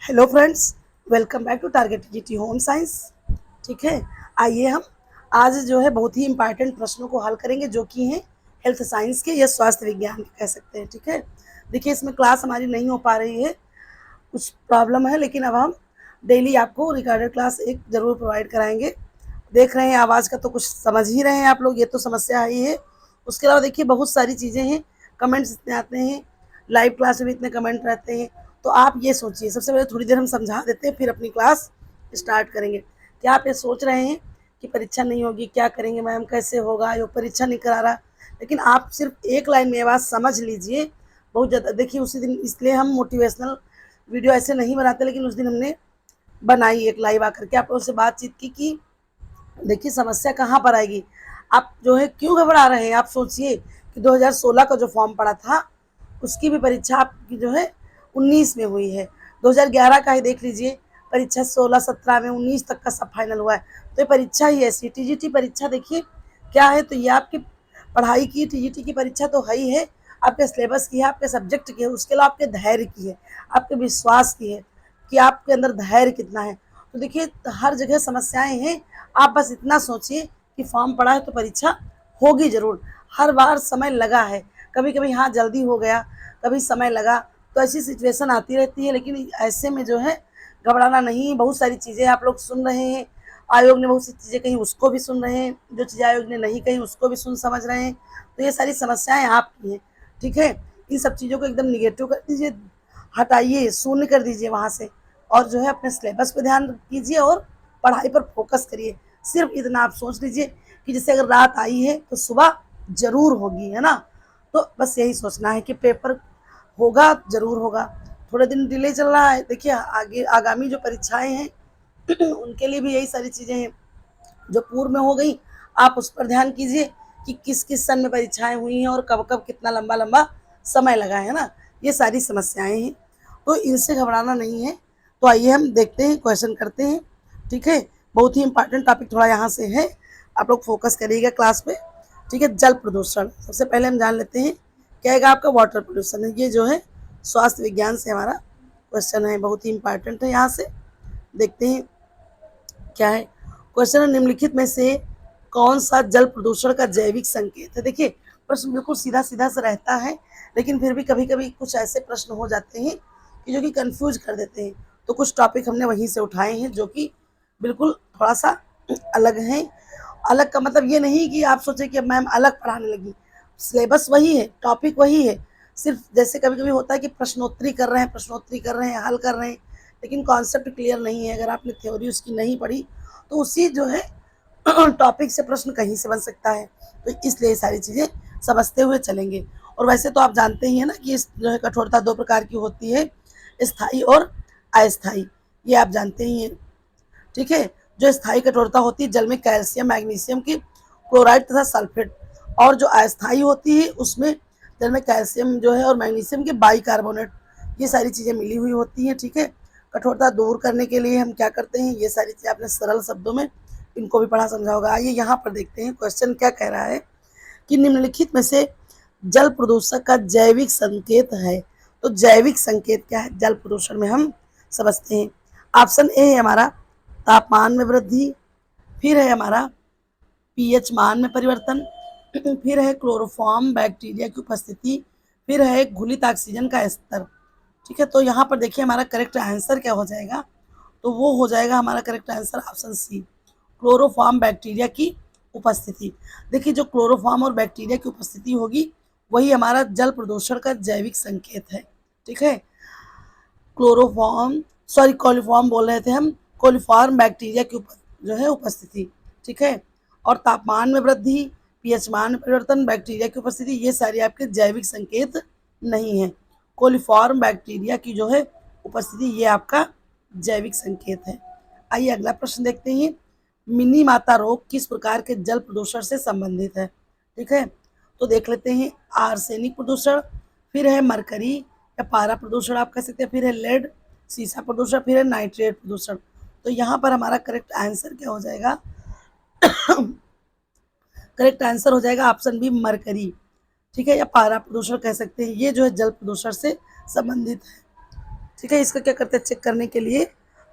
Hello friends, welcome back to Target GT home science. ठीक है, आइए हम आज जो है बहुत ही इंपॉर्टेंट प्रश्नों को हल करेंगे जो कि हैं हेल्थ साइंस के या स्वास्थ्य विज्ञान के कह सकते हैं। ठीक है, देखिए इसमें क्लास हमारी नहीं हो पा रही है, कुछ प्रॉब्लम है, लेकिन अब हम डेली आपको रिकॉर्डेड क्लास एक ज़रूर प्रोवाइड कराएंगे। देख रहे हैं आवाज़ का तो कुछ समझ ही रहे हैं आप लोग, ये तो समस्या ही है। उसके अलावा देखिए बहुत सारी चीज़ें हैं, कमेंट्स इतने आते हैं, लाइव क्लास में भी इतने कमेंट रहते हैं। तो आप ये सोचिए, सबसे पहले थोड़ी देर हम समझा देते हैं, फिर अपनी क्लास स्टार्ट करेंगे। क्या आप ये सोच रहे हैं कि परीक्षा नहीं होगी, क्या करेंगे मैम, कैसे होगा, यो परीक्षा नहीं करा रहा? लेकिन आप सिर्फ एक लाइन में ये बात समझ लीजिए। बहुत ज़्यादा देखिए उसी दिन, इसलिए हम मोटिवेशनल वीडियो ऐसे नहीं बनाते, लेकिन उस दिन हमने बनाई एक लाइव आकर के आप लोगों से बातचीत की कि देखिए समस्या कहाँ पर आएगी। आप जो है क्यों घबरा रहे हैं? आप सोचिए कि 2016 का जो फॉर्म पड़ा था उसकी भी परीक्षा आपकी जो है 19 में हुई है। 2011 का ही देख लीजिए, परीक्षा 16-17 में, 19 तक का सब फाइनल हुआ है। तो ये परीक्षा ही ऐसी टीजीटी परीक्षा देखिए क्या है। तो ये आपकी पढ़ाई की टीजीटी की परीक्षा तो है ही है, आपके सिलेबस की है, आपके सब्जेक्ट की है, उसके अलावा आपके धैर्य की है, आपके विश्वास की है कि आपके अंदर धैर्य कितना है। तो देखिए हर जगह समस्याएं हैं, आप बस इतना सोचिए कि फॉर्म पड़ा है तो परीक्षा होगी ज़रूर। हर बार समय लगा है, कभी कभी हाँ जल्दी हो गया, कभी समय लगा, तो ऐसी सिचुएशन आती रहती है। लेकिन ऐसे में जो है घबराना नहीं। बहुत सारी चीज़ें आप लोग सुन रहे हैं, आयोग ने बहुत सी चीज़ें कही उसको भी सुन रहे हैं, जो चीज़ें आयोग ने नहीं कही उसको भी सुन समझ रहे हैं। तो ये सारी समस्याएं आपकी हैं। ठीक है, इन सब चीज़ों को एकदम निगेटिव कर दीजिए, हटाइए, शून्य कर दीजिए वहाँ से, और जो है अपने सिलेबस पे ध्यान कीजिए और पढ़ाई पर फोकस करिए। सिर्फ इतना आप सोच लीजिए कि जैसे अगर रात आई है तो सुबह ज़रूर होगी, है ना? तो बस यही सोचना है कि पेपर होगा, ज़रूर होगा। थोड़े दिन डिले चल रहा है, देखिए आगे आगामी जो परीक्षाएं हैं उनके लिए भी यही सारी चीज़ें हैं। जो पूर्व में हो गई आप उस पर ध्यान कीजिए कि किस किस सन में परीक्षाएं हुई हैं और कब कब कितना लंबा लंबा समय लगा है ना। ये सारी समस्याएं हैं, तो इनसे घबराना नहीं है। तो आइए हम देखते हैं, क्वेश्चन करते हैं। ठीक है, बहुत ही इंपॉर्टेंट टॉपिक थोड़ा यहाँ से है, आप लोग फोकस करिएगा क्लास पे। ठीक है, जल प्रदूषण सबसे पहले हम जान लेते हैं क्या है। आपका वाटर पोल्यूशन है, ये जो है स्वास्थ्य विज्ञान से हमारा क्वेश्चन है, बहुत ही इंपॉर्टेंट है। यहाँ से देखते हैं क्या है क्वेश्चन। निम्नलिखित में से कौन सा जल प्रदूषण का जैविक संकेत है? देखिए प्रश्न बिल्कुल सीधा सीधा सा रहता है, लेकिन फिर भी कभी कभी कुछ ऐसे प्रश्न हो जाते हैं कि जो कि कंफ्यूज कर देते हैं। तो कुछ टॉपिक हमने वहीं से उठाए हैं जो कि बिल्कुल थोड़ा सा अलग हैं। अलग का मतलब ये नहीं कि आप सोचें कि अब मैम अलग पढ़ाने लगी, सिलेबस वही है, टॉपिक वही है। सिर्फ जैसे कभी कभी होता है कि प्रश्नोत्तरी कर रहे हैं, प्रश्नोत्तरी कर रहे हैं, हल कर रहे हैं, लेकिन कॉन्सेप्ट क्लियर नहीं है। अगर आपने थ्योरी उसकी नहीं पढ़ी तो उसी जो है टॉपिक से प्रश्न कहीं से बन सकता है। तो इसलिए सारी चीज़ें समझते हुए चलेंगे। और वैसे तो आप जानते ही हैं ना कि इस जो है कठोरता दो प्रकार की होती है, स्थायी और अस्थायी, ये आप जानते ही हैं। ठीक है, जो स्थायी कठोरता होती है जल में कैल्शियम, मैग्नीशियम की क्लोराइड तथा सल्फेट, और जो अस्थायी होती है उसमें जल में कैल्शियम जो है और मैग्नीशियम के बाइकार्बोनेट, ये सारी चीज़ें मिली हुई होती हैं। ठीक है, कठोरता दूर करने के लिए हम क्या करते हैं, ये सारी चीज़ें आपने सरल शब्दों में इनको भी पढ़ा समझा होगा। आइए यहाँ पर देखते हैं क्वेश्चन क्या कह रहा है कि निम्नलिखित में से जल प्रदूषण का जैविक संकेत है। तो जैविक संकेत क्या है जल प्रदूषण में, हम समझते हैं। ऑप्शन ए है हमारा तापमान में वृद्धि, फिर है हमारा पीएच मान में परिवर्तन, फिर है क्लोरोफॉर्म बैक्टीरिया की उपस्थिति, फिर है घुलित ऑक्सीजन का स्तर। ठीक है, तो यहाँ पर देखिए हमारा करेक्ट आंसर क्या हो जाएगा, तो वो हो जाएगा हमारा correct answer option C, chloroform bacteria की उपस्थिति। देखिए जो क्लोरोफॉर्म और बैक्टीरिया की उपस्थिति होगी वही हमारा जल प्रदूषण का जैविक संकेत है। ठीक है, क्लोरोफॉर्म सॉरी कॉलिफॉर्म बोल रहे थे हम, कोलिफॉर्म बैक्टीरिया की जो है उपस्थिति। ठीक है, और तापमान में वृद्धि, पीएच मान में परिवर्तन, बैक्टीरिया की उपस्थिति, ये सारे आपके जैविक संकेत नहीं है। कोलिफॉर्म बैक्टीरिया की जो है उपस्थिति ये आपका जैविक संकेत है। आइए अगला प्रश्न देखते हैं। मिनी माता रोग किस प्रकार के जल प्रदूषण से संबंधित है? ठीक है, तो देख लेते हैं। आर्सेनिक प्रदूषण, फिर है मरकरी या पारा प्रदूषण आप कह सकते हैं, फिर है लेड, सीसा प्रदूषण, फिर है नाइट्रेट प्रदूषण। तो यहाँ पर हमारा करेक्ट आंसर क्या हो जाएगा? करेक्ट आंसर हो जाएगा ऑप्शन बी मरकरी। ठीक है, या पारा प्रदूषण कह सकते हैं, ये जो है जल प्रदूषण से संबंधित है। ठीक है। इसका क्या करते हैं, चेक करने के लिए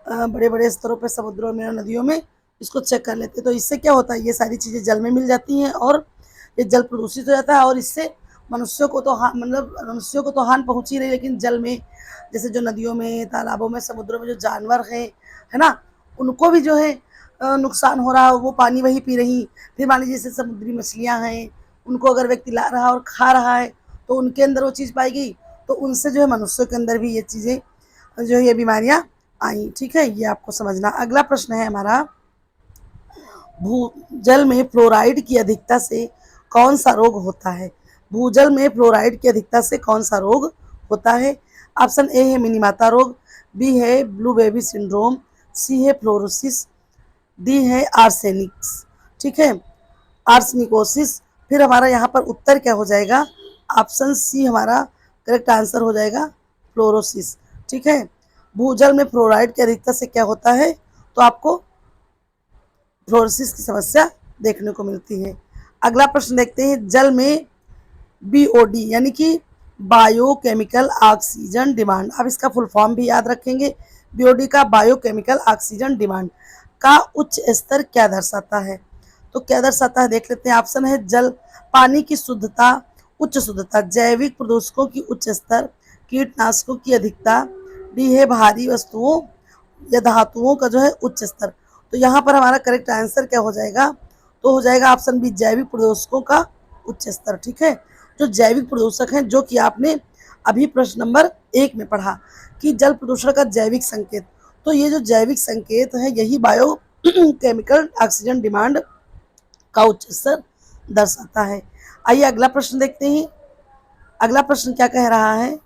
बड़े बड़े स्तरों पर समुद्रों में और नदियों में इसको चेक कर लेते हैं। तो इससे क्या होता है, ये सारी चीज़ें जल में मिल जाती हैं और ये जल प्रदूषित हो जाता है और इससे मनुष्यों को तो मतलब मनुष्यों को तो हानि पहुँच ही रही, लेकिन जल में जैसे जो नदियों में, तालाबों में, समुद्रों में जो जानवर हैं, है ना, उनको भी जो है नुकसान हो रहा है। वो पानी वही पी रही। फिर मान लीजिए जैसे समुद्री मछलियाँ हैं, उनको अगर व्यक्ति ला रहा और खा रहा है तो उनके अंदर वो चीज़ पाई गई, तो उनसे जो है मनुष्यों के अंदर भी ये चीज़ें जो है ये बीमारियाँ आई। ठीक है, ये आपको समझना। अगला प्रश्न है हमारा, भूजल में फ्लोराइड की अधिकता से कौन सा रोग होता है? भूजल में फ्लोराइड की अधिकता से कौन सा रोग होता है? ऑप्शन ए है मिनीमाता रोग, बी है ब्लू बेबी सिंड्रोम, सी है फ्लोरोसिस, डी है आर्सेनिक्स। ठीक है, आर्सनिकोसिस। फिर हमारा यहाँ पर उत्तर क्या हो जाएगा? ऑप्शन सी हमारा करेक्ट आंसर हो जाएगा, फ्लोरोसिस। ठीक है, भूजल में फ्लोराइड की अधिकता से क्या होता है? तो आपको फ्लोरोसिस की समस्या देखने को मिलती है। अगला प्रश्न देखते हैं, जल में बीओडी यानी कि बायोकेमिकल ऑक्सीजन डिमांड, अब इसका फुल फॉर्म भी याद रखेंगे। बीओडी का बायोकेमिकल ऑक्सीजन डिमांड का उच्च स्तर क्या दर्शाता है? तो क्या दर्शाता है देख लेते हैं। ऑप्शन है जल पानी की शुद्धता, उच्च शुद्धता, जैविक प्रदूषकों की उच्च स्तर, कीटनाशकों की अधिकता, डी है भारी वस्तुओं या धातुओं का जो है उच्च स्तर। तो यहाँ पर हमारा करेक्ट आंसर क्या हो जाएगा? तो हो जाएगा ऑप्शन बी, जैविक प्रदूषकों का उच्च स्तर। ठीक है, जो जैविक प्रदूषक हैं, जो कि आपने अभी प्रश्न नंबर 1 में पढ़ा कि जल प्रदूषण का जैविक संकेत, तो ये जो जैविक संकेत है यही बायो केमिकल ऑक्सीजन डिमांड का उच्च स्तर दर्शाता है। आइए अगला प्रश्न देखते हैं। अगला प्रश्न क्या कह रहा है?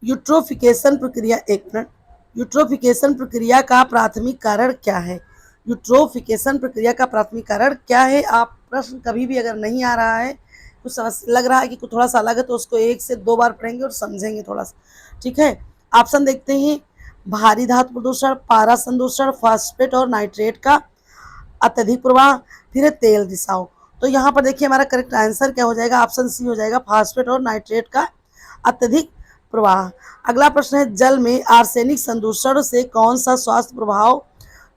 यूट्रोफिकेशन प्रक्रिया, एक मिनट, यूट्रोफिकेशन प्रक्रिया का प्राथमिक कारण क्या है? यूट्रोफिकेशन प्रक्रिया का प्राथमिक कारण क्या है? आप प्रश्न कभी भी अगर नहीं आ रहा है, कुछ समझ लग रहा है कि कुछ थोड़ा सा अलग है, तो उसको 1 से 2 बार पढ़ेंगे और समझेंगे थोड़ा सा। ठीक है, ऑप्शन देखते हैं, भारी धातु प्रदूषण, पारा संदूषण, फास्फेट और नाइट्रेट का अत्यधिक प्रवाह, फिर है तेल रिसाव। तो यहाँ पर देखिए हमारा करेक्ट आंसर क्या हो जाएगा? ऑप्शन सी हो जाएगा, फास्फेट और नाइट्रेट का अत्यधिक प्रवाह। अगला प्रश्न है, जल में आर्सेनिक संदूषण से कौन सा स्वास्थ्य प्रभाव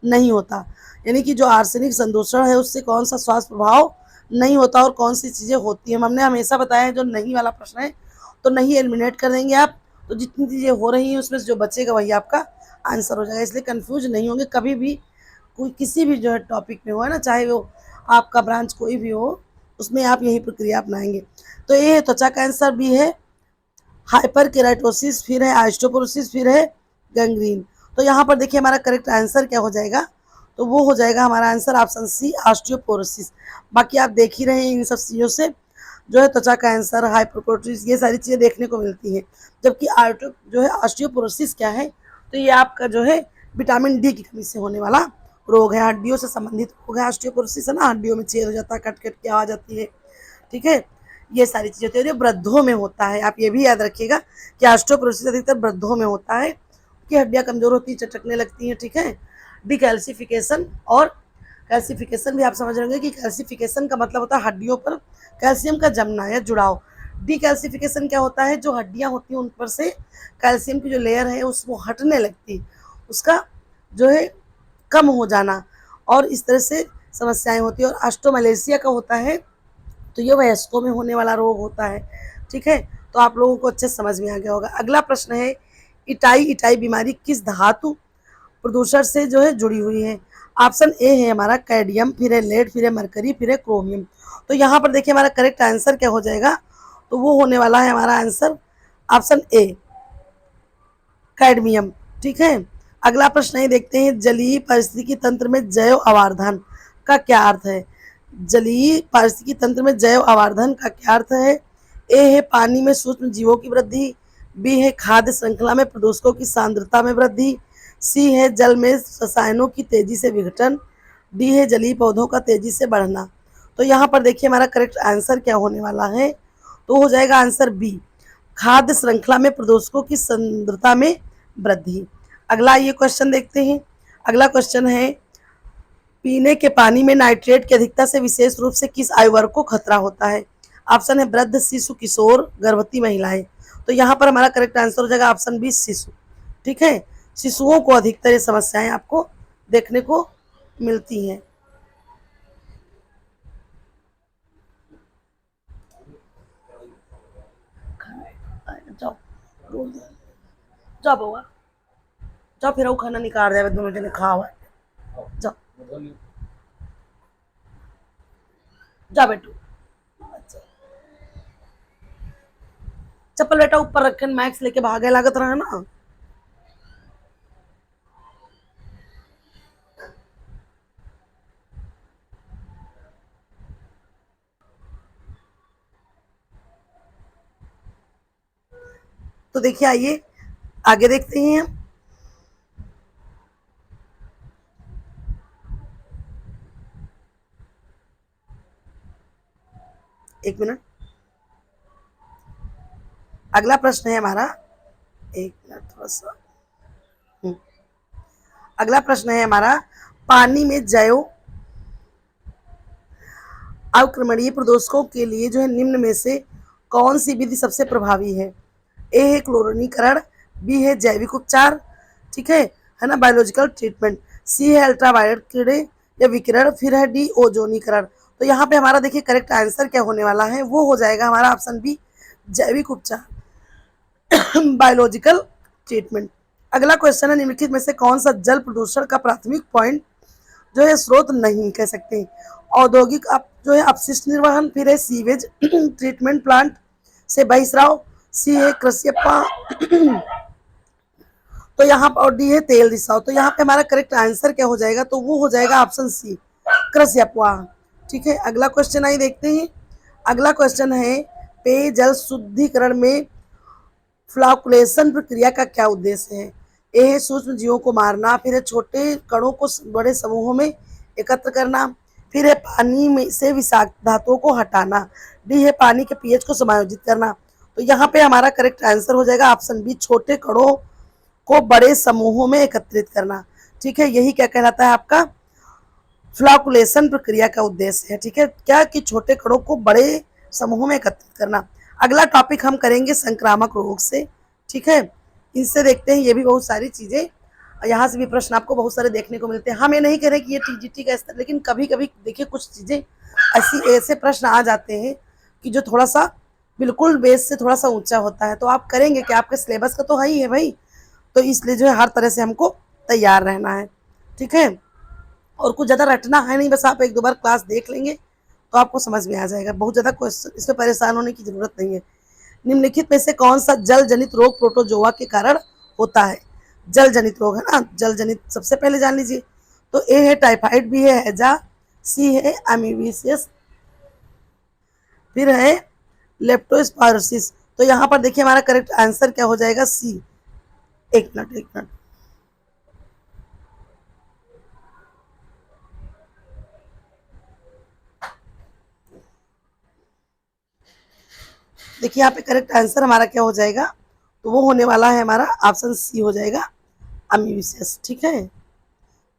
नहीं होता? यानी कि जो आर्सेनिक संदूषण है उससे कौन सा स्वास्थ्य प्रभाव नहीं होता और कौन सी चीज़ें होती हैं? हमने हमेशा बताया है जो नहीं वाला प्रश्न है तो नहीं एलिमिनेट कर देंगे आप, तो जितनी चीज़ें हो रही हैं उसमें से जो बचेगा वही आपका आंसर हो जाएगा। इसलिए कन्फ्यूज नहीं होंगे कभी भी, कोई किसी भी जो है टॉपिक में हो, है ना, चाहे वो आपका ब्रांच कोई भी हो, उसमें आप यही प्रक्रिया अपनाएंगे। तो ये है त्वचा कैंसर, बी है हाइपर केराटोसिस, फिर है ऑस्टियोपोरोसिस, फिर है गैंग्रीन। तो यहाँ पर देखिए हमारा करेक्ट आंसर क्या हो जाएगा? तो वो हो जाएगा हमारा आंसर ऑप्शन सी, ऑस्टियोपोरोसिस। बाकी आप देख ही रहे हैं इन सब चीज़ों से जो है त्वचा कैंसर, हाइपरकोटिस, ये सारी चीज़ें देखने को मिलती हैं। जबकि जो है ऑस्टियोपोरोसिस क्या है? तो ये आपका जो है विटामिन डी की कमी से होने वाला रोग है, हड्डियों से संबंधित रोग है ऑस्टियोपोरोसिस, है ना, हड्डियों में छेद हो जाता है, कट कट के आ जाती है। ठीक है, ये सारी चीज़ें होती है, वृद्धों में होता है। आप ये भी याद रखिएगा कि ऑस्टियोपोरोसिस अधिकतर वृद्धों में होता है कि हड्डियाँ कमजोर होती हैं, चटकने लगती हैं। ठीक है, डिकैल्सिफिकेशन और कैल्सिफिकेशन भी आप समझ रहे होंगे कि कैल्सिफिकेशन का मतलब होता है हड्डियों पर कैल्शियम का जमना या जुड़ाव। डिकैल्सिफिकेशन क्या होता है? जो हड्डियाँ होती हैं उन पर से कैल्शियम की जो लेयर है उसको हटने लगती, उसका जो है कम हो जाना, और इस तरह से समस्याएं होती है। और ऑस्टियोमैलेशिया का होता है, तो ये वयस्कों में होने वाला रोग होता है। ठीक है, तो आप लोगों को अच्छे समझ में आ गया होगा। अगला प्रश्न है, इटाई इटाई बीमारी किस धातु प्रदूषण से जो है जुड़ी हुई है? ऑप्शन ए है हमारा कैडमियम, फिर है लेड, फिर है मरकरी, फिर है क्रोमियम। तो यहाँ पर देखिए हमारा करेक्ट आंसर क्या हो जाएगा? तो वो होने वाला है हमारा आंसर ऑप्शन ए, कैडमियम। ठीक है, अगला प्रश्न ये देखते हैं, जलीय पारिस्थितिकी तंत्र में जैव आवर्धन का क्या अर्थ है? जलीय पारिस्थितिकी तंत्र में जैव आवर्धन का क्या अर्थ है? ए है पानी में सूक्ष्म जीवों की वृद्धि, बी है खाद्य श्रृंखला में प्रदूषकों की सांद्रता में वृद्धि, सी है जल में रसायनों की तेजी से विघटन, डी है जलीय पौधों का तेजी से बढ़ना। तो यहाँ पर देखिए हमारा करेक्ट आंसर क्या होने वाला है? तो हो जाएगा आंसर बी, खाद्य श्रृंखला में प्रदूषकों की सांद्रता में वृद्धि। अगला ये क्वेश्चन देखते हैं। अगला क्वेश्चन है, पीने के पानी में नाइट्रेट की अधिकता से विशेष रूप से किस आयु वर्ग को खतरा होता है? ऑप्शन है वृद्ध, शिशु, किशोर, गर्भवती महिलाएं। तो यहाँ पर हमारा करेक्ट आंसर हो जाएगा ऑप्शन बी, शिशु। ठीक है, शिशुओं को अधिकतर ये समस्याएं आपको देखने को मिलती हैं। जाओ जाओ बउआ, जाओ फिर खाना निकाल दे, दोनों जने खा हुआ जाओ, जा बेटू। चप्पल बेटा ऊपर रखे, मैक्स लेके भागे लागत रहा ना। तो देखिए आइए आगे देखते हैं हम। एक मिनट, अगला प्रश्न है हमारा, एक मिनट थोड़ा सा, अगला प्रश्न है हमारा, पानी में जैव अवक्रमणीय प्रदूषकों के लिए जो है निम्न में से कौन सी विधि सबसे प्रभावी है? ए है क्लोरीनीकरण, बी है जैविक उपचार, ठीक है ना, बायोलॉजिकल ट्रीटमेंट, सी है अल्ट्रावायलेट किरण या विकिरण, फिर है डी ओजोनीकरण। तो यहाँ पे हमारा देखिए करेक्ट आंसर क्या होने वाला है, वो हो जाएगा हमारा ऑप्शन बी, जैविक उपचार, बायोलॉजिकल ट्रीटमेंट। अगला क्वेश्चन है, निम्नलिखित में से कौन सा जल प्रदूषण का प्राथमिक पॉइंट जो है स्रोत नहीं कह सकते? औद्योगिक जो है अपशिष्ट निर्वहन, फिर है सीवेज ट्रीटमेंट प्लांट से बहिस्राव, सी है कृषियप्पा, तो यहाँ पर, और डी है तेल रिसाव। तो यहाँ पे हमारा करेक्ट आंसर क्या हो जाएगा, तो वो हो जाएगा ऑप्शन सी, कृषियप्पा। ठीक है, अगला क्वेश्चन आइए देखते हैं। अगला क्वेश्चन है, पेयजल शुद्धिकरण में फ्लॉकुलेशन प्रक्रिया का क्या उद्देश्य है? ए है सूक्ष्म जीवों को मारना, फिर है छोटे कणों को बड़े समूहों में एकत्र करना, फिर है पानी में से विषाक्त धातुओं को हटाना, डी है पानी के पीएच को समायोजित करना। तो यहाँ पे हमारा करेक्ट आंसर हो जाएगा ऑप्शन बी, छोटे कणों को बड़े समूहों में एकत्रित करना। ठीक है, यही क्या कहलाता है आपका फ्लॉकुलेशन प्रक्रिया का उद्देश्य है। ठीक है, क्या कि छोटे कणों को बड़े समूहों में एकत्रित करना। अगला टॉपिक हम करेंगे संक्रामक रोग से। ठीक है, इनसे देखते हैं, ये भी बहुत सारी चीजें, यहाँ से भी प्रश्न आपको बहुत सारे देखने को मिलते हैं। हम ये नहीं कह रहे कि ये टीजीटी का स्तर, लेकिन कभी कभी देखिए कुछ चीजें ऐसे प्रश्न आ जाते हैं कि जो थोड़ा सा बिल्कुल बेस से थोड़ा सा ऊंचा होता है। तो आप करेंगे कि आपके सिलेबस का तो है ही है भाई, तो इसलिए जो है हर तरह से हमको तैयार रहना है। ठीक है, और कुछ ज़्यादा रटना है नहीं, बस आप एक दो बार क्लास देख लेंगे तो आपको समझ में आ जाएगा। बहुत ज़्यादा क्वेश्चन, इसमें परेशान होने की जरूरत नहीं है। निम्नलिखित में से कौन सा जल जनित रोग प्रोटोजोआ के कारण होता है? जल जनित रोग है ना, जल जनित सबसे पहले जान लीजिए। तो ए है टाइफाइड, बी है हैजा, सी है एमीबियस, फिर है लेप्टोस्पायरोसिस। तो यहाँ पर देखिए हमारा करेक्ट आंसर क्या हो जाएगा, सी। एक मिनट, देखिए यहाँ पे करेक्ट आंसर हमारा क्या हो जाएगा, तो वो होने वाला है हमारा ऑप्शन सी हो जाएगा, अमीबियस। ठीक है,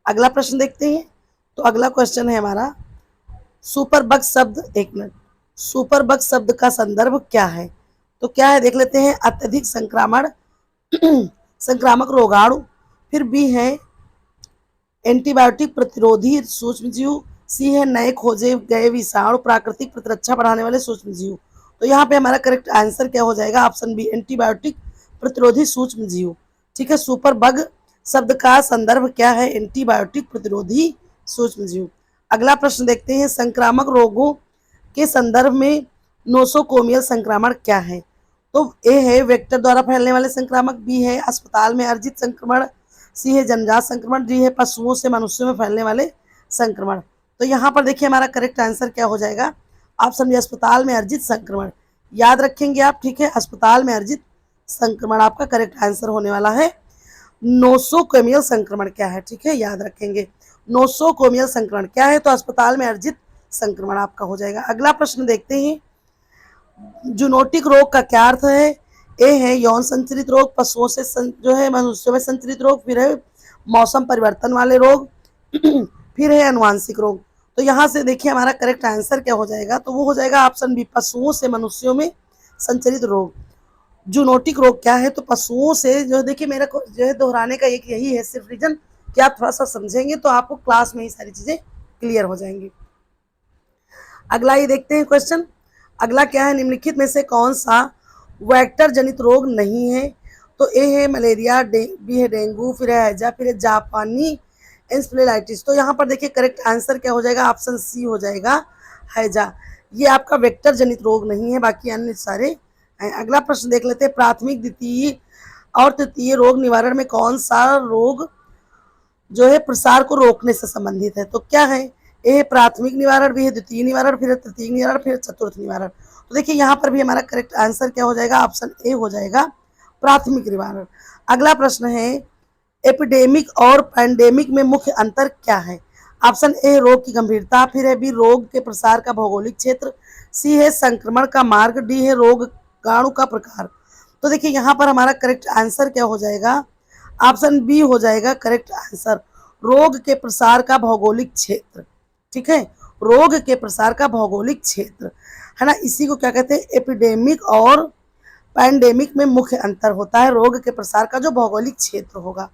अगला प्रश्न देखते हैं। तो अगला क्वेश्चन है हमारा, सुपरबग शब्द, एक मिनट, सुपरबग शब्द का संदर्भ क्या है? तो क्या है देख लेते हैं, अत्यधिक संक्रमण, संक्रामक रोगाणु, फिर बी है एंटीबायोटिक प्रतिरोधी सूक्ष्म जीव, सी है नए खोजे गए विषाणु प्राकृतिक प्रतिरक्षा बढ़ाने वाले सूक्ष्म जीव। तो यहाँ पे हमारा करेक्ट आंसर क्या हो जाएगा, ऑप्शन बी, एंटीबायोटिक प्रतिरोधी सूक्ष्म जीव। ठीक है, सुपर बग शब्द का संदर्भ क्या है, एंटीबायोटिक प्रतिरोधी सूक्ष्म जीव। अगला प्रश्न देखते हैं, संक्रामक रोगों के संदर्भ में नोसोकोमियल संक्रमण क्या है? तो ए है वेक्टर द्वारा फैलने वाले संक्रामक, बी है अस्पताल में अर्जित संक्रमण, सी है जन्मजात संक्रमण, डी है पशुओं से मनुष्यों में फैलने वाले संक्रमण। तो यहाँ पर देखिए हमारा करेक्ट आंसर क्या हो जाएगा, ऑप्शन बी, अस्पताल में अर्जित संक्रमण। याद रखेंगे आप, ठीक है, अस्पताल में अर्जित संक्रमण आपका करेक्ट आंसर होने वाला है। नोसोकोमियल संक्रमण क्या है, ठीक है, याद रखेंगे, नोसोकोमियल संक्रमण क्या है, तो अस्पताल में अर्जित संक्रमण आपका हो जाएगा। अगला प्रश्न देखते हैं, जूनोटिक रोग का क्या अर्थ है? ए है यौन संचरित रोग, पशुओं से जो है मनुष्यों में संचरित रोग, फिर है मौसम परिवर्तन वाले रोग, फिर है अनुवांशिक रोग। तो यहाँ से देखिए हमारा करेक्ट आंसर क्या हो जाएगा, तो वो हो जाएगा ऑप्शन बी, पशुओं से मनुष्यों में संचरित रोग। जूनोटिक रोग क्या है, तो पशुओं से जो देखिए मेरा जो है दोहराने का एक यही है सिर्फ रीजन कि आप थोड़ा सा समझेंगे तो आपको क्लास में ही सारी चीजें क्लियर हो जाएंगी। अगला ये देखते हैं क्वेश्चन। अगला क्या है, निम्नलिखित में से कौन सा वेक्टर जनित रोग नहीं है, तो ए है मलेरिया, बी है डेंगू, फिर है हैजा, फिर है जापानी इंसेफेलाइटिस। तो यहाँ पर देखिए करेक्ट आंसर क्या हो जाएगा, ऑप्शन सी हो जाएगा हैजा। ये आपका वेक्टर जनित रोग नहीं है, बाकी अन्य सारे हैं। अगला प्रश्न देख लेते हैं, प्राथमिक द्वितीय और तृतीय रोग निवारण में कौन सा रोग जो है प्रसार को रोकने से संबंधित है, तो क्या है, ए है प्राथमिक निवारण, बी है द्वितीय निवारण, फिर तृतीय निवारण, फिर चतुर्थ निवारण। तो देखिए यहाँ पर भी हमारा करेक्ट आंसर क्या हो जाएगा, ऑप्शन ए हो जाएगा प्राथमिक निवारण। अगला प्रश्न है, एपिडेमिक और पैंडेमिक में मुख्य अंतर क्या है। ऑप्शन ए रोग की गंभीरता, फिर है बी रोग के प्रसार का भौगोलिक क्षेत्र, सी है संक्रमण का मार्ग, डी है रोगाणु का प्रकार। तो देखिए यहाँ पर हमारा करेक्ट आंसर क्या हो जाएगा, ऑप्शन बी हो जाएगा करेक्ट आंसर, रोग के प्रसार का भौगोलिक क्षेत्र। ठीक है, रोग के प्रसार का भौगोलिक क्षेत्र है ना, इसी को क्या कहते हैं, एपिडेमिक और पैंडेमिक में मुख्य अंतर होता है रोग के प्रसार का जो भौगोलिक क्षेत्र होगा।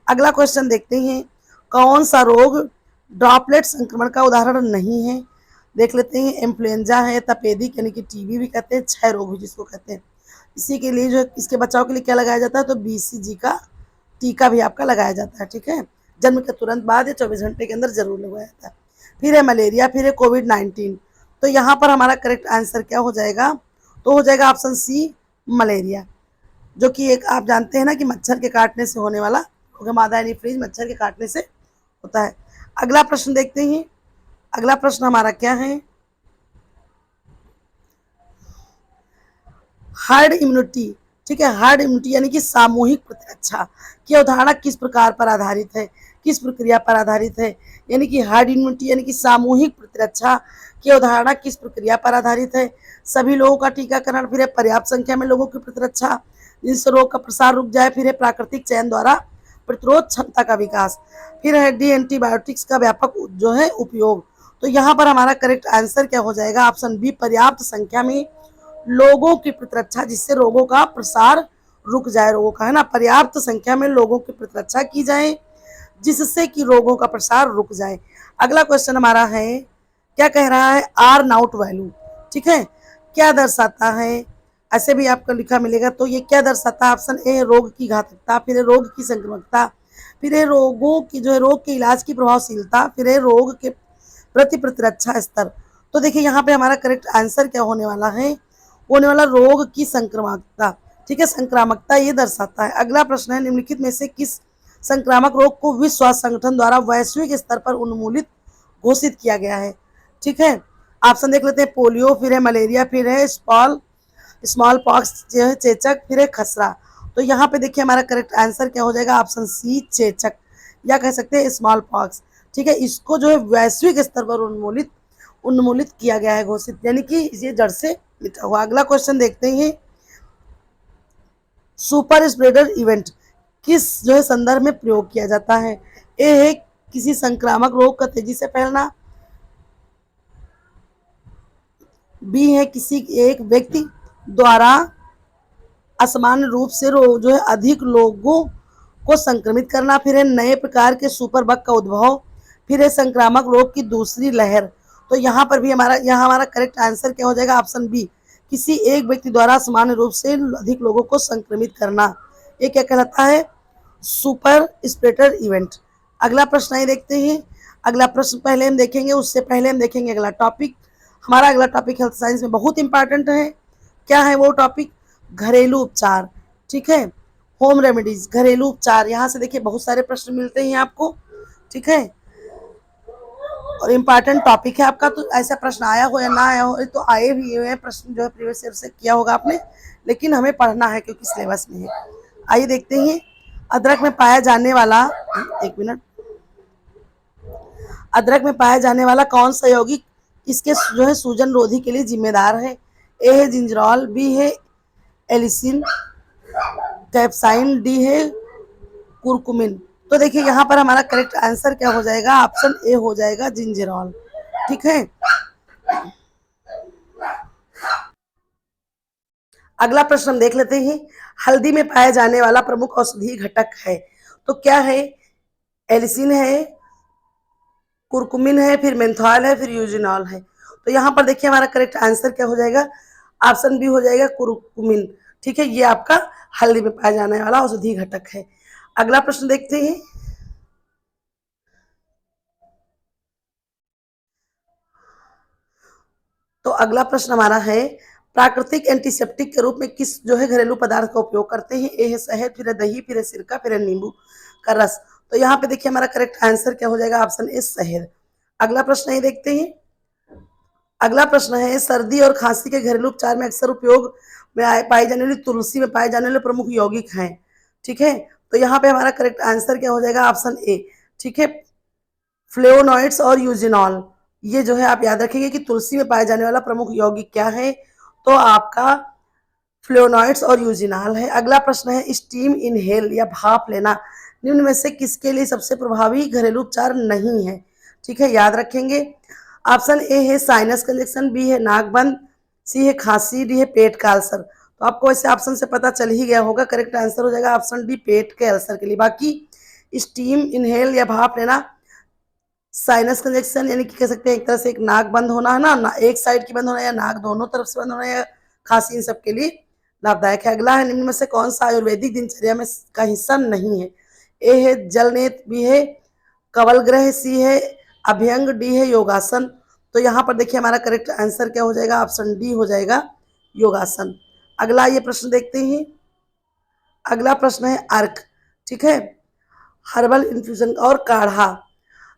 अगला क्वेश्चन देखते हैं, कौन सा रोग ड्रॉपलेट संक्रमण का उदाहरण नहीं है। देख लेते हैं, इन्फ्लुएंजा है, तपेदिक यानी कि टीबी भी कहते हैं, क्षय रोग भी जिसको कहते हैं। इसी के लिए जो इसके बचाव के लिए क्या लगाया जाता है, तो बीसीजी का टीका भी आपका लगाया जाता है। ठीक है, जन्म के तुरंत बाद या 24 घंटे के अंदर जरूर लगाया जाता है। फिर है मलेरिया, फिर है कोविड-19। तो यहाँ पर हमारा करेक्ट आंसर क्या हो जाएगा, तो हो जाएगा ऑप्शन सी मलेरिया, जो कि एक आप जानते हैं ना कि मच्छर के काटने से होने वाला मादा एनीफ्लीज मच्छर के काटने से होता है। अगला प्रश्न देखते हैं, अगला प्रश्न हमारा क्या है, हार्ड इम्यूनिटी। ठीक है, हार्ड इम्यूनिटी यानी कि सामूहिक प्रतिरक्षा की अवधारणा किस प्रकार पर आधारित है, किस प्रक्रिया पर आधारित है। यानी कि हार्ड इम्यूनिटी यानी कि सामूहिक प्रतिरक्षा की अवधारणा किस प्रक्रिया पर आधारित है, सभी लोगों का टीकाकरण, फिर है पर्याप्त संख्या में लोगों की प्रतिरक्षा जिससे रोग का प्रसार रुक जाए, फिर है प्राकृतिक चयन द्वारा प्रतिरोध क्षमता का विकास, फिर है डी एंटीबायोटिक्स का व्यापक जो है उपयोग। तो यहाँ पर हमारा करेक्ट आंसर क्या हो जाएगा, ऑप्शन बी पर्याप्त संख्या में लोगों की प्रतिरक्षा जिससे रोगों का प्रसार रुक जाए, रोगों का है ना, पर्याप्त संख्या में लोगों की प्रतिरक्षा की जाए जिससे कि रोगों का प्रसार रुक जाए। अगला क्वेश्चन हमारा है, क्या कह रहा है, आर नाउट वैल्यू। ठीक है, क्या दर्शाता है, ऐसे भी आपको लिखा मिलेगा, तो ये क्या दर्शाता है, ऑप्शन ए रोग की घातकता, फिर रोग की संक्रमकता, फिर रोगों की जो है रोग के इलाज की प्रभावशीलता, फिर रोग के प्रति प्रतिरक्षा स्तर। तो देखिए यहाँ पे हमारा करेक्ट आंसर क्या होने वाला है, होने वाला रोग की संक्रामकता। ठीक है, संक्रामकता ये दर्शाता है। अगला प्रश्न है, निम्नलिखित में से किस संक्रामक रोग को विश्व स्वास्थ्य संगठन द्वारा वैश्विक स्तर पर उन्मूलित घोषित किया गया है। ठीक है, ऑप्शन देख लेते हैं, पोलियो, फिर है मलेरिया, फिर है स्मॉल पॉक्स जो है चेचक, फिर है खसरा। तो यहाँ पे देखिए हमारा करेक्ट आंसर क्या हो जाएगा, ऑप्शन सी चेचक, या कह सकते हैं स्मॉल पॉक्स। ठीक है, इसको जो है वैश्विक स्तर पर उन्मूलित किया गया है, घोषित, यानी कि ये जड़ से मिटा हुआ। अगला क्वेश्चन देखते हैं, सुपर स्प्रेडर इवेंट किस जो है संदर्भ में प्रयोग किया जाता है। ए है किसी संक्रामक रोग का तेजी से फैलना, बी है किसी एक व्यक्ति द्वारा असामान्य रूप से जो है अधिक लोगों को संक्रमित करना, फिर है नए प्रकार के सुपर बग का उद्भव, फिर है संक्रामक रोग की दूसरी लहर। तो यहाँ पर भी हमारा करेक्ट आंसर क्या हो जाएगा, ऑप्शन बी किसी एक व्यक्ति द्वारा सामान्य रूप से अधिक लोगों को संक्रमित करना, ये क्या कहलाता है, सुपर स्प्रेडर इवेंट। अगला प्रश्न ये देखते हैं, अगला प्रश्न पहले हम देखेंगे, उससे पहले हम देखेंगे अगला टॉपिक। हमारा अगला टॉपिक हेल्थ साइंस में बहुत इंपॉर्टेंट है। क्या है वो टॉपिक, घरेलू उपचार। ठीक है, होम रेमेडीज, घरेलू उपचार। यहाँ से देखिए बहुत सारे प्रश्न मिलते हैं आपको। ठीक है, और इम्पॉर्टेंट टॉपिक है आपका, तो ऐसा प्रश्न आया हो या ना आया हो, तो आए भी हुए हैं प्रश्न जो है प्रीवियस ईयर से किया होगा आपने, लेकिन हमें पढ़ना है क्योंकि सिलेबस में है। आइए देखते हैं, अदरक में पाया जाने वाला, एक मिनट, अदरक में पाया जाने वाला कौन सा यौगिक इसके जो है सूजन रोधी के लिए जिम्मेदार है। ए है जिंजरॉल, बी है एलिसिन, कैप्साइन, डी है कुरकुमिन। तो देखिए यहाँ पर हमारा करेक्ट आंसर क्या हो जाएगा, ऑप्शन ए हो जाएगा जिंजरॉल। ठीक है। अगला प्रश्न हम देख लेते हैं, हल्दी में पाया जाने वाला प्रमुख औषधीय घटक है, तो क्या है? एलिसिन है, कुरकुमिन है, फिर मेंथॉल है, फिर यूजिनॉल है। तो यहाँ पर देखिए हमारा करेक्ट आंसर क्या हो जाएगा? ऑप्शन बी हो जाएगा, कुरकुमिन। ठीक है, ये आपका हल्दी में पाया जाने वाला औषधीय घटक है। अगला प्रश्न देखते हैं, तो अगला प्रश्न हमारा है, प्राकृतिक एंटीसेप्टिक के रूप में किस जो है घरेलू पदार्थ का उपयोग करते हैं? ए है शहद, फिर है दही, फिर है सिरका, फिर है नींबू का रस। तो यहाँ पे देखिए हमारा करेक्ट आंसर क्या हो जाएगा? ऑप्शन ए शहद। अगला प्रश्न ये देखते हैं, अगला प्रश्न है, सर्दी और खांसी के घरेलू उपचार में अक्सर उपयोग में पाई जाने वाली तुलसी में पाए जाने वाले प्रमुख यौगिक हैं। ठीक है, तो यहाँ पे हमारा करेक्ट आंसर क्या हो जाएगा? Option A. ठीक है, फ्लेवोनॉइड्स और यूजिनॉल, ये जो है आप याद रखेंगे कि तुलसी में पाए जाने वाला प्रमुख यौगिक क्या है? तो आपका फ्लेवोनॉइड्स और यूजिनॉल है। अगला प्रश्न है, स्टीम इनहेल या भाप लेना निम्न में से किसके लिए सबसे प्रभावी घरेलू उपचार नहीं है? ठीक है, याद रखेंगे। ऑप्शन ए है साइनस कंजक्शन, बी है नाक बंद, सी है खांसी, डी है पेट का अल्सर। तो आपको ऐसे ऑप्शन से पता चल ही गया होगा, करेक्ट आंसर हो जाएगा ऑप्शन डी, पेट के अल्सर के लिए। बाकी स्टीम इनहेल या भाप लेना साइनस कंजक्शन यानी कि कह सकते हैं एक तरह से एक नाक बंद होना है ना, एक साइड की बंद होना या नाक दोनों तरफ से बंद होना या खांसी, इन सब के लिए लाभदायक है। अगला है, निम्न में से कौन सा आयुर्वेदिक दिनचर्या में का हिस्सा नहीं है? ए है जलनेत्र, बी है कवल ग्रह, सी है अभ्यंग, डी है योगासन। तो यहाँ पर देखिए हमारा करेक्ट आंसर क्या हो जाएगा? ऑप्शन डी हो जाएगा, योगासन। अगला ये प्रश्न देखते हैं, अगला प्रश्न है अर्क। ठीक है, हर्बल इन्फ्यूजन और काढ़ा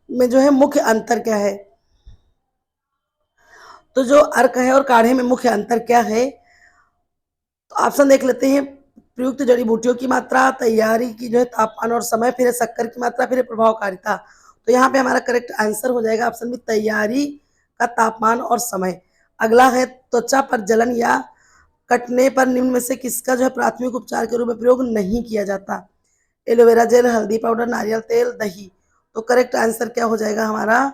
में जो है मुख्य अंतर क्या है? तो जो अर्क है और काढ़े में मुख्य अंतर क्या है? तो ऑप्शन देख लेते हैं, प्रयुक्त जड़ी बूटियों की मात्रा, तैयारी की जो है तापमान और समय, फिर शक्कर की मात्रा, फिर प्रभावकारिता। तो यहाँ पे हमारा करेक्ट आंसर हो जाएगा ऑप्शन बी, तैयारी का तापमान और समय। अगला है, त्वचा पर जलन या कटने पर निम्न में से किसका जो है प्राथमिक उपचार के रूप में प्रयोग नहीं किया जाता? एलोवेरा जेल, हल्दी पाउडर, नारियल तेल, दही। तो करेक्ट आंसर क्या हो जाएगा हमारा?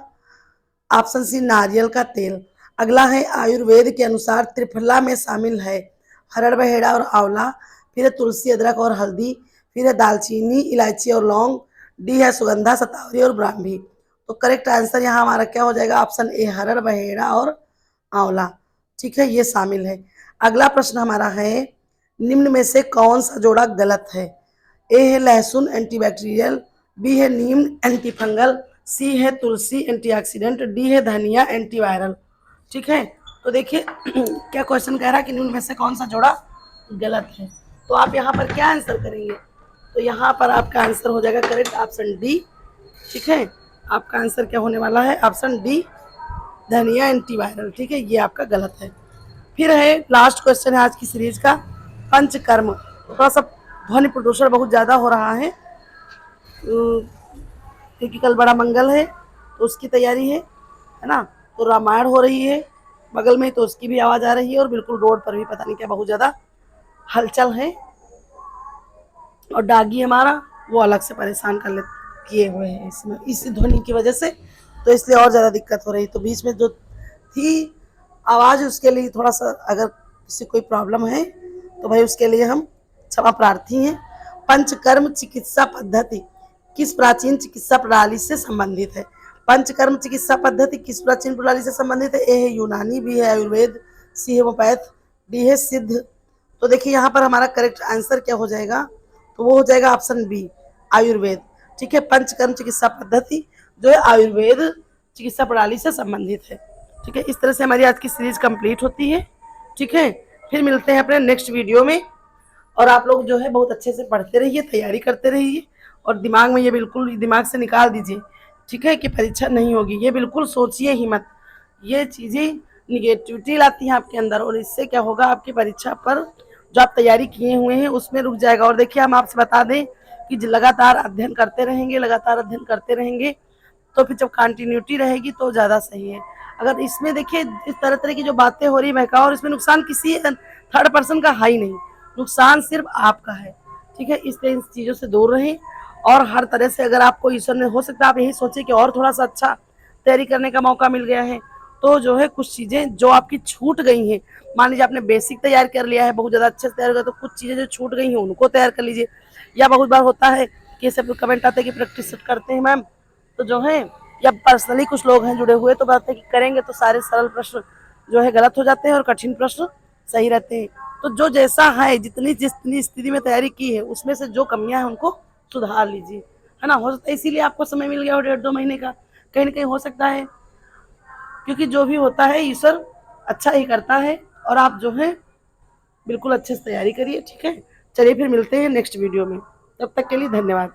ऑप्शन सी, नारियल का तेल। अगला है, आयुर्वेद के अनुसार त्रिफला में शामिल है हरड़ बहेड़ा और आंवला, फिर है तुलसी अदरक और हल्दी, फिर है दालचीनी इलायची और लौंग, डी है सुगंधा शतावरी और ब्राह्मी। तो करेक्ट आंसर यहाँ हमारा क्या हो जाएगा? ऑप्शन ए, हरड़ बहेड़ा और आंवला। ठीक है, ये शामिल है। अगला प्रश्न हमारा है, निम्न में से कौन सा जोड़ा गलत है? ए है लहसुन एंटीबैक्टीरियल, बी है नीम एंटीफंगल, सी है तुलसी एंटीऑक्सीडेंट, डी है धनिया एंटीवायरल। ठीक है, तो देखिए क्या क्वेश्चन कह रहा है कि निम्न में से कौन सा जोड़ा गलत है? तो आप यहाँ पर क्या आंसर करेंगे? तो यहाँ पर आपका आंसर हो जाएगा करेक्ट ऑप्शन डी। ठीक है, आपका आंसर क्या होने वाला है? ऑप्शन डी, धनिया एंटीवायरल। ठीक है, ये आपका गलत है। फिर है लास्ट क्वेश्चन है आज की सीरीज का, पंचकर्म। थोड़ा सा ध्वनि प्रदूषण बहुत ज़्यादा हो रहा है क्योंकि कल बड़ा मंगल है, तो उसकी तैयारी है ना। तो रामायण हो रही है बगल में, तो उसकी भी आवाज़ आ रही है, और बिल्कुल रोड पर भी पता नहीं क्या बहुत ज़्यादा हलचल है, और डागी हमारा वो अलग से परेशान कर ले किए हुए हैं इसमें, इस ध्वनि की वजह से, तो इसलिए और ज़्यादा दिक्कत हो रही। तो बीच में जो थी आवाज़, उसके लिए थोड़ा सा अगर किसी कोई प्रॉब्लम है तो भाई उसके लिए हम क्षमा प्रार्थी हैं। पंचकर्म चिकित्सा पद्धति किस प्राचीन चिकित्सा प्रणाली से संबंधित है? पंचकर्म चिकित्सा पद्धति किस प्राचीन प्रणाली से संबंधित है? ए है यूनानी, बी है आयुर्वेद, सी है होम्योपैथ, डी है सिद्ध। तो देखिए यहाँ पर हमारा करेक्ट आंसर क्या हो जाएगा? तो वो हो जाएगा ऑप्शन बी, आयुर्वेद। ठीक है, पंचकर्म चिकित्सा पद्धति जो है आयुर्वेद चिकित्सा प्रणाली से संबंधित है। ठीक है, इस तरह से हमारी आज की सीरीज कंप्लीट होती है। ठीक है, फिर मिलते हैं अपने नेक्स्ट वीडियो में, और आप लोग जो है बहुत अच्छे से पढ़ते रहिए, तैयारी करते रहिए, और दिमाग में ये बिल्कुल दिमाग से निकाल दीजिए, ठीक है, कि परीक्षा नहीं होगी, ये बिल्कुल सोचिए ही मत। ये चीज़ें निगेटिविटी लाती हैं आपके अंदर, और इससे क्या होगा, आपकी परीक्षा पर जो आप तैयारी किए हुए हैं उसमें रुक जाएगा। और देखिए हम आपसे बता दें कि लगातार अध्ययन करते रहेंगे, लगातार अध्ययन करते रहेंगे, तो फिर जब कंटिन्यूटी रहेगी तो ज़्यादा सही है। अगर इसमें देखिए इस तरह तरह की जो बातें हो रही है बहकाव, और इसमें नुकसान किसी थर्ड पर्सन का है ही नहीं, नुकसान सिर्फ आपका है। ठीक है, इसलिए इन चीज़ों से दूर रहें, और हर तरह से अगर आपको ईश्वर ने हो सकता है आप यही सोचें कि और थोड़ा सा अच्छा तैयारी करने का मौका मिल गया है। तो जो है कुछ चीज़ें जो आपकी छूट गई हैं, मान लीजिए आपने बेसिक तैयार कर लिया है, बहुत ज़्यादा अच्छे से तैयार कर, तो कुछ चीज़ें जो छूट गई हैं उनको तैयार कर लीजिए। या बहुत बार होता है कि सब कमेंट आते हैं कि प्रैक्टिस करते हैं मैम, तो जो है या पर्सनली कुछ लोग हैं जुड़े हुए तो बात है कि करेंगे तो सारे सरल प्रश्न जो है गलत हो जाते हैं और कठिन प्रश्न सही रहते हैं। तो जो जैसा है, जितनी स्थिति में तैयारी की है उसमें से जो कमियां हैं उनको सुधार लीजिए, है ना। हो सकता है इसीलिए आपको समय मिल गया हो 1.5-2 महीने का, कहीं ना कहीं हो सकता है, क्योंकि जो भी होता है ईश्वर अच्छा ही करता है। और आप जो है बिल्कुल अच्छे से तैयारी करिए, ठीक है। चलिए फिर मिलते हैं नेक्स्ट वीडियो में, तब तक के लिए धन्यवाद।